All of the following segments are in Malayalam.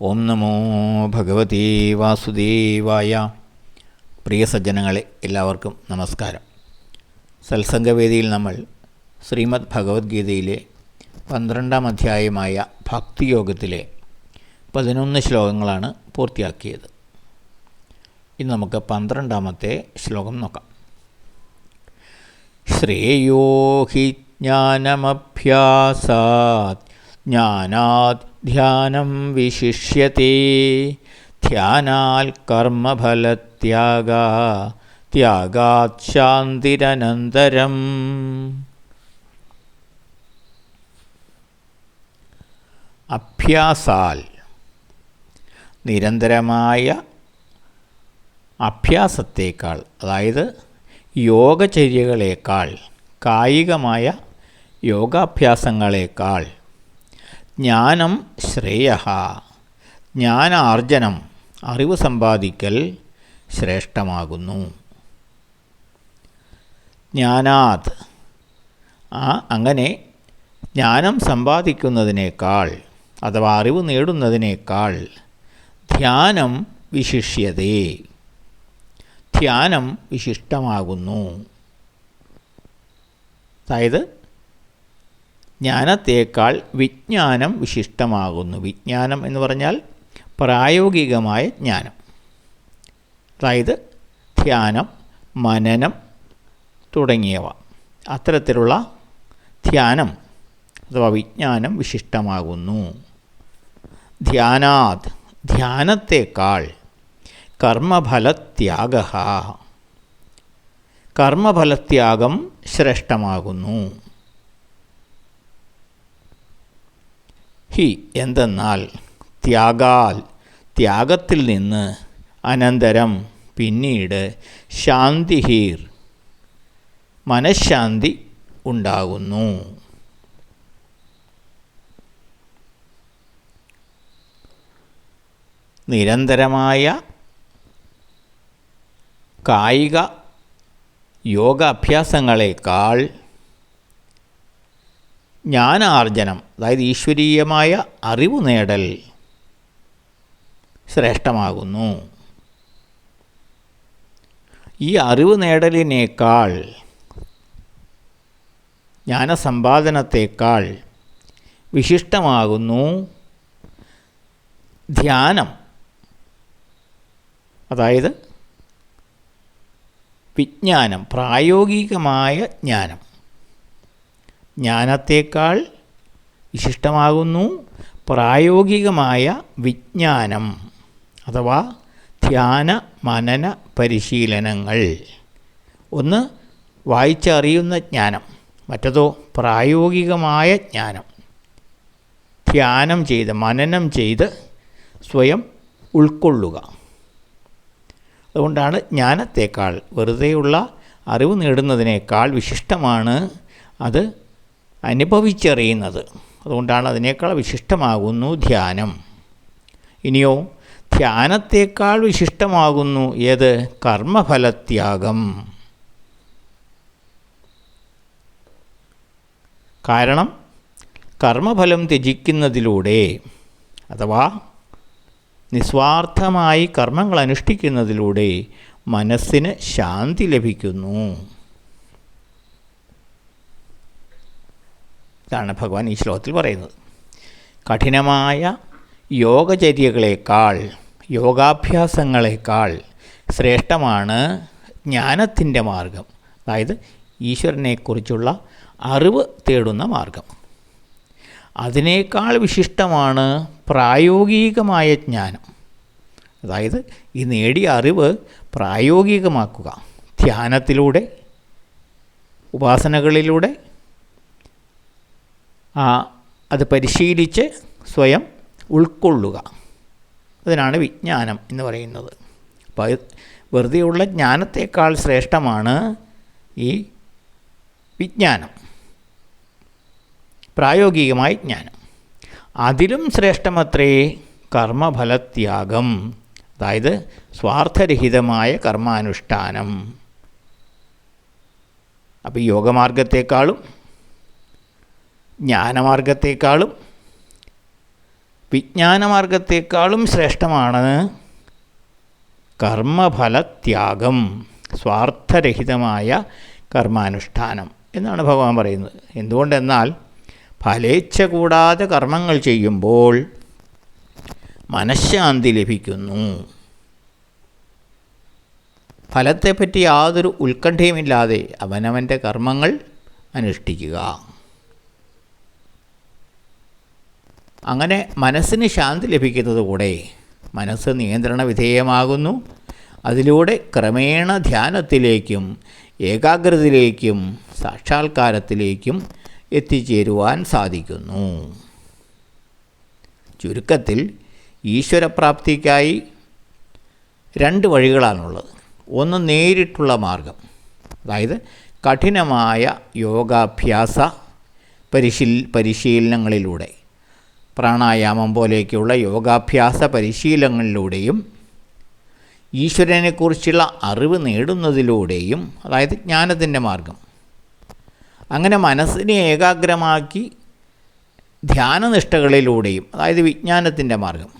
ഓം നമോ ഭഗവതേ വാസുദേവായ. പ്രിയ സജ്ജനങ്ങളെ, എല്ലാവർക്കും നമസ്കാരം. സത്സംഗവേദിയിൽ നമ്മൾ ശ്രീമദ് ഭഗവത്ഗീതയിലെ 12-ാം അധ്യായമായ ഭക്തിയോഗത്തിലെ 11 ശ്ലോകങ്ങളാണ് പൂർത്തിയാക്കിയത്. ഇന്ന് നമുക്ക് 12-ാമത്തെ ശ്ലോകം നോക്കാം. ശ്രേയോ ഹി ജ്ഞാനമഭ്യാസാത് ജ്ഞാനാത് ധ്യാനം വിശിഷ്യത്തെ ധ്യാനാൽ കർമ്മഫലത്യാഗാ ത്യാഗാത് ശാന്തിരനന്തരം. അഭ്യാസാൽ, നിരന്തരമായ അഭ്യാസത്തേക്കാൾ, അതായത് യോഗചര്യകളേക്കാൾ, കായികമായ യോഗാഭ്യാസങ്ങളേക്കാൾ ജ്ഞാനം ശ്രേയഃ, ജ്ഞാനാർജനം, അറിവ് സമ്പാദിക്കൽ ശ്രേഷ്ഠമാകുന്നു. ജ്ഞാനാത്, അങ്ങനെ ജ്ഞാനം സമ്പാദിക്കുന്നതിനേക്കാൾ അഥവാ അറിവ് നേടുന്നതിനേക്കാൾ ധ്യാനം വിശിഷ്യതേ, ധ്യാനം വിശിഷ്ടമാകുന്നു. അതായത് ജ്ഞാനത്തേക്കാൾ വിജ്ഞാനം വിശിഷ്ടമാകുന്നു. വിജ്ഞാനം എന്ന് പറഞ്ഞാൽ പ്രായോഗികമായ ജ്ഞാനം, അതായത് ധ്യാനം, മനനം തുടങ്ങിയവ. അത്തരത്തിലുള്ള ധ്യാനം അഥവാ വിജ്ഞാനം വിശിഷ്ടമാകുന്നു. ധ്യാനാത്, ധ്യാനത്തേക്കാൾ കർമ്മഫലത്യാഗഃ, കർമ്മഫലത്യാഗം ശ്രേഷ്ഠമാകുന്നു. ഹി, എന്തെന്നാൽ ത്യാഗാൽ, ത്യാഗത്തിൽ നിന്ന്, അനന്തരം, പിന്നീട്, ശാന്തിഹീർ, മനഃശാന്തി ഉണ്ടാകുന്നു. നിരന്തരമായ കായിക യോഗാഭ്യാസങ്ങളേക്കാൾ ജ്ഞാനാർജനം, അതായത് ഈശ്വരീയമായ അറിവ് നേടൽ ശ്രേഷ്ഠമാകുന്നു. ഈ അറിവ് നേടലിനേക്കാൾ, ജ്ഞാനസമ്പാദനത്തേക്കാൾ വിശിഷ്ടമാകുന്നു ധ്യാനം, അതായത് വിജ്ഞാനം, പ്രായോഗികമായ ജ്ഞാനം. ജ്ഞാനത്തേക്കാൾ വിശിഷ്ടമാകുന്നു പ്രായോഗികമായ വിജ്ഞാനം അഥവാ ധ്യാന മനന പരിശീലനങ്ങൾ. ഒന്ന് വായിച്ചറിയുന്ന ജ്ഞാനം, മറ്റതോ പ്രായോഗികമായ ജ്ഞാനം. ധ്യാനം ചെയ്ത്, മനനം ചെയ്ത് സ്വയം ഉൾക്കൊള്ളുക. അതുകൊണ്ടാണ് ജ്ഞാനത്തേക്കാൾ, വെറുതെയുള്ള അറിവ് നേടുന്നതിനേക്കാൾ വിശിഷ്ടമാണ് അത് അനുഭവിച്ചറിയുന്നത്. അതുകൊണ്ടാണ് അതിനേക്കാൾ വിശിഷ്ടമാകുന്നു ധ്യാനം. ഇനിയോ ധ്യാനത്തേക്കാൾ വിശിഷ്ടമാകുന്നു ഏത്? കർമ്മഫലത്യാഗം. കാരണം കർമ്മഫലം ത്യജിക്കുന്നതിലൂടെ അഥവാ നിസ്വാർത്ഥമായി കർമ്മങ്ങൾ അനുഷ്ഠിക്കുന്നതിലൂടെ മനസ്സിന് ശാന്തി ലഭിക്കുന്നു. ഇതാണ് ഭഗവാൻ ഈ ശ്ലോകത്തിൽ പറയുന്നത്. കഠിനമായ യോഗചര്യകളേക്കാൾ, യോഗാഭ്യാസങ്ങളേക്കാൾ ശ്രേഷ്ഠമാണ് ജ്ഞാനത്തിൻ്റെ മാർഗം, അതായത് ഈശ്വരനെക്കുറിച്ചുള്ള അറിവ് തേടുന്ന മാർഗം. അതിനേക്കാൾ വിശിഷ്ടമാണ് പ്രായോഗികമായ ജ്ഞാനം, അതായത് ഈ നേടിയ അറിവ് പ്രായോഗികമാക്കുക. ധ്യാനത്തിലൂടെ, ഉപാസനകളിലൂടെ അത് പരിശീലിച്ച് സ്വയം ഉൾക്കൊള്ളുക. അതിനാണ് വിജ്ഞാനം എന്ന് പറയുന്നത്. അപ്പോൾ വെറുതെയുള്ള ജ്ഞാനത്തേക്കാൾ ശ്രേഷ്ഠമാണ് ഈ വിജ്ഞാനം, പ്രായോഗികമായ ജ്ഞാനം. അതിലും ശ്രേഷ്ഠമത്രേ കർമ്മഫലത്യാഗം, അതായത് സ്വാർത്ഥരഹിതമായ കർമാനുഷ്ഠാനം. അപ്പോൾ യോഗമാർഗത്തെക്കാളും ജ്ഞാനമാർഗത്തെക്കാളും വിജ്ഞാനമാർഗത്തെക്കാളും ശ്രേഷ്ഠമാണ് കർമ്മഫലത്യാഗം, സ്വാർത്ഥരഹിതമായ കർമാനുഷ്ഠാനം എന്നാണ് ഭഗവാൻ പറയുന്നത്. എന്തുകൊണ്ടെന്നാൽ ഫലേച്ഛ കൂടാതെ കർമ്മങ്ങൾ ചെയ്യുമ്പോൾ മനഃശാന്തി ലഭിക്കുന്നു. ഫലത്തെപ്പറ്റി യാതൊരു ഉത്കണ്ഠയുമില്ലാതെ അവനവൻ്റെ കർമ്മങ്ങൾ അനുഷ്ഠിക്കുക. അങ്ങനെ മനസ്സിന് ശാന്തി ലഭിക്കുന്നതുകൂടെ മനസ്സ് നിയന്ത്രണ വിധേയമാകുന്നു. അതിലൂടെ ക്രമേണ ധ്യാനത്തിലേക്കും ഏകാഗ്രതയിലേക്കും സാക്ഷാത്കാരത്തിലേക്കും എത്തിച്ചേരുവാൻ സാധിക്കുന്നു. ചുരുക്കത്തിൽ ഈശ്വരപ്രാപ്തിക്കായി 2 വഴികളാണുള്ളത്. ഒന്ന് നേരിട്ടുള്ള മാർഗം, അതായത് കഠിനമായ യോഗാഭ്യാസ പരിശീലനങ്ങളിലൂടെ, പ്രാണായാമം പോലെയൊക്കെയുള്ള യോഗാഭ്യാസ പരിശീലനങ്ങളിലൂടെയും ഈശ്വരനെക്കുറിച്ചുള്ള അറിവ് നേടുന്നതിലൂടെയും, അതായത് ജ്ഞാനത്തിൻ്റെ മാർഗം. അങ്ങനെ മനസ്സിനെ ഏകാഗ്രമാക്കി ധ്യാനനിഷ്ഠകളിലൂടെയും, അതായത് വിജ്ഞാനത്തിൻ്റെ മാർഗം,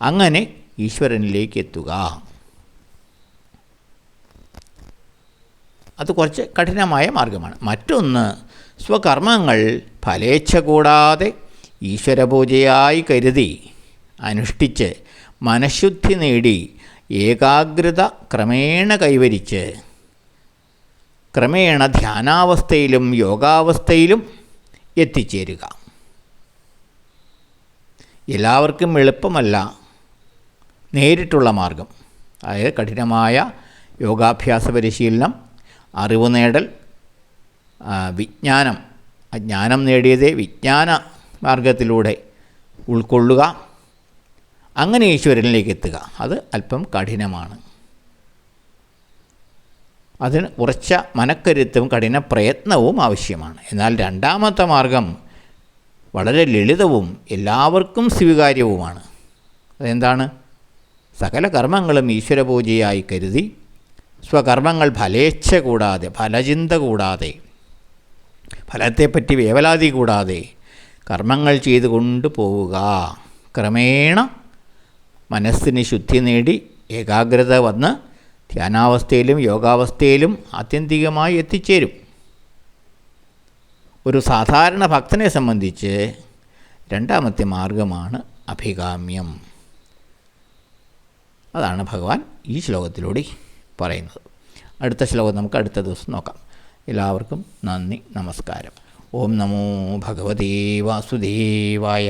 അങ്ങനെ ഈശ്വരനിലേക്ക് എത്തുക. അത് കുറച്ച് കഠിനമായ മാർഗമാണ്. മറ്റൊന്ന് സ്വകർമ്മങ്ങൾ ഫലേച്ഛ കൂടാതെ ഈശ്വരപൂജയായി കരുതി അനുഷ്ഠിച്ച് മനഃശുദ്ധി നേടി ഏകാഗ്രത ക്രമേണ കൈവരിച്ച് ക്രമേണ ധ്യാനാവസ്ഥയിലും യോഗാവസ്ഥയിലും എത്തിച്ചേരുക. എല്ലാവർക്കും എളുപ്പമല്ല നേരിട്ടുള്ള മാർഗം, അതായത് കഠിനമായ യോഗാഭ്യാസ പരിശീലനം, അറിവ് നേടൽ, വിജ്ഞാനം, ജ്ഞാനം നേടിയതേ വിജ്ഞാന മാർഗത്തിലൂടെ ഉൾക്കൊള്ളുക, അങ്ങനെ ഈശ്വരനിലേക്ക് എത്തുക. അത് അല്പം കഠിനമാണ്. അതിന് ഉറച്ച മനക്കരുത്തും കഠിന പ്രയത്നവും ആവശ്യമാണ്. എന്നാൽ രണ്ടാമത്തെ മാർഗം വളരെ ലളിതവും എല്ലാവർക്കും സ്വീകാര്യവുമാണ്. അതെന്താണ്? സകല കർമ്മങ്ങളും ഈശ്വരപൂജയായി കരുതി സ്വകർമ്മങ്ങൾ ഫലേച്ഛ കൂടാതെ, ഫലചിന്ത കൂടാതെ, ഫലത്തെപ്പറ്റി വേവലാതി കൂടാതെ കർമ്മങ്ങൾ ചെയ്തുകൊണ്ട് പോവുക. ക്രമേണ മനസ്സിന് ശുദ്ധി നേടി ഏകാഗ്രത വന്ന് ധ്യാനാവസ്ഥയിലും യോഗാവസ്ഥയിലും ആത്യന്തികമായി എത്തിച്ചേരും. ഒരു സാധാരണ ഭക്തനെ സംബന്ധിച്ച് രണ്ടാമത്തെ മാർഗമാണ് അഭികാമ്യം. അതാണ് ഭഗവാൻ ഈ ശ്ലോകത്തിലൂടെ പറയുന്നത്. അടുത്ത ശ്ലോകം നമുക്ക് അടുത്ത ദിവസം നോക്കാം. എല്ലാവർക്കും നന്ദി, നമസ്കാരം. ഓം നമോ ഭഗവതേ വാസുദേവായ.